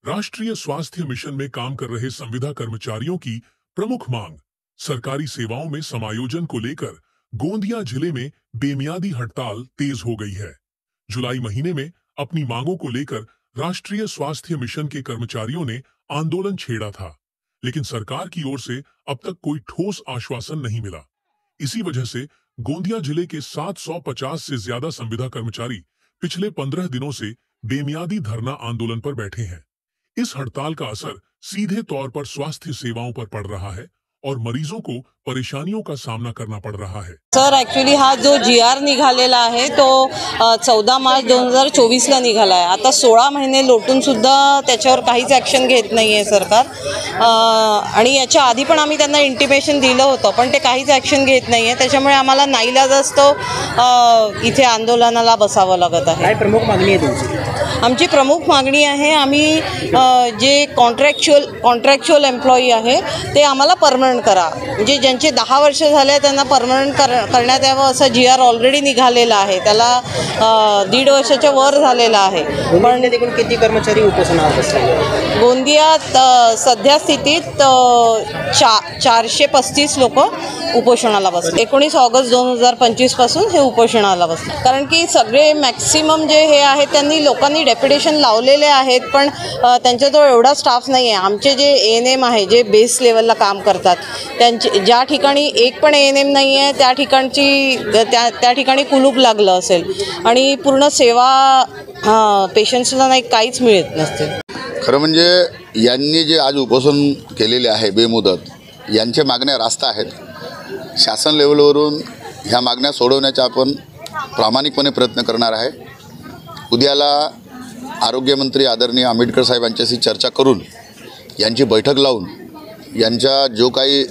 राष्ट्रीय स्वास्थ्य मिशन में काम कर रहे संविदा कर्मचारियों की प्रमुख मांग सरकारी सेवाओं में समायोजन को लेकर गोंदिया जिले में बेमियादी हड़ताल तेज हो गई है। जुलाई महीने में अपनी मांगों को लेकर राष्ट्रीय स्वास्थ्य मिशन के कर्मचारियों ने आंदोलन छेड़ा था, लेकिन सरकार की ओर से अब तक कोई ठोस आश्वासन नहीं मिला। इसी वजह से गोंदिया जिले के 750 से ज्यादा संविदा कर्मचारी पिछले 15 दिनों से बेमियादी धरना आंदोलन पर बैठे हैं। इस हड़ताल का असर सीधे तौर पर स्वास्थ्य सेवाओं पर पड़ रहा है और मरीजों को परेशानियों का सामना करना पड़ रहा है। सर, ॲक्च्युली हा जो GR निघालेला आहे तो 14 मार्च 2024 ला निघाला आहे। आता 16 महिने लोटून सुद्धा त्याच्यावर काहीच ॲक्शन घेत नाही आहे सरकार। आणि याच्या आधी पण आम्ही त्यांना इंटिमेशन दिलं होतं, पण ते काहीच ॲक्शन घेत नाही आहे। त्याच्यामुळे आम्हाला नाईलाजास्तव इथे आंदोलनाला बसावं लागत आहे। काय प्रमुख मागणी आहे तुमची? आमची प्रमुख मागणी आहे, आम्ही जे कॉन्ट्रॅक्च्युअल एम्प्लॉई आहे ते आम्हाला परमनंट करा। म्हणजे ज्यांचे 10 वर्ष झाले त्यांना परमनंट करण्यात यावं असं GR ऑलरेडी निघालेला आहे। त्याला 1.5 वर्षाच्या वर झालेला आहे। पण एकूण किती कर्मचारी उपोषणावर बसले? गोंदियात सध्या स्थितीत 435 लोक उपोषणाला बसले। 19 ऑगस्ट 2025 पासून हे उपोषणाला बसले। कारण की सगळे मॅक्सिमम जे हे आहेत त्यांनी लोकांनी डेप्युटेशन लावलेले आहेत, पण त्यांच्याजवळ एवढा स्टाफ नाही आहे। आमचे जे ANM आहे जे बेस लेवलला काम करतात त्यांचे ज्या ठिकाणी एक पण ANM नाही आहे त्या ठिकाणी कुलूप लागलं असेल आणि पूर्ण सेवा पेशंट्सला नाही काहीच मिळत नसते। खरं म्हणजे यांनी जे आज उपोषण केलेले आहे बेमुदत, यांच्या मागण्या रास्त आहेत। शासन लेवलवरून ह्या मागण्या सोडवण्याचा आपण प्रामाणिकपणे प्रयत्न करणार आहे। उद्याला आरोग्यमंत्री आदरणीय आंबेडकर साहेब यांच्याशी चर्चा करून यांची बैठक लावून यांच्या जो काही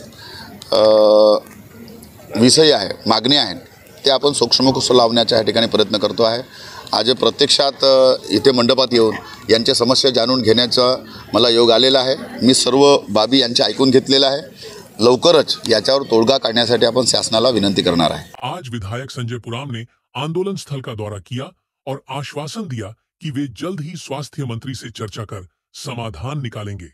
विषय आहे, मागणी आहेत, ते आपण सूक्ष्मकोश लावण्याचा या ठिकाणी प्रयत्न करतो आहे। आज प्रत्यक्षात इथे मंडपात येऊन यांच्या समस्या जाणून घेण्याचा मला योग आलेला आहे। मी सर्व बाबी यांच्या ऐकून घेतलेला आहे। लवकरच याच्यावर तोडगा काढण्यासाठी आपण शासनाला विनंती करणार आहे। आज विधायक संजय पुराम ने आंदोलन स्थल का दौरा किया और आश्वासन दिया कि वे जल्द ही स्वास्थ्य मंत्री से चर्चा कर समाधान निकालेंगे।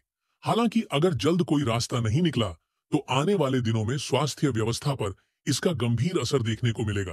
हालांकि अगर जल्द कोई रास्ता नहीं निकला तो आने वाले दिनों में स्वास्थ्य व्यवस्था पर इसका गंभीर असर देखने को मिलेगा।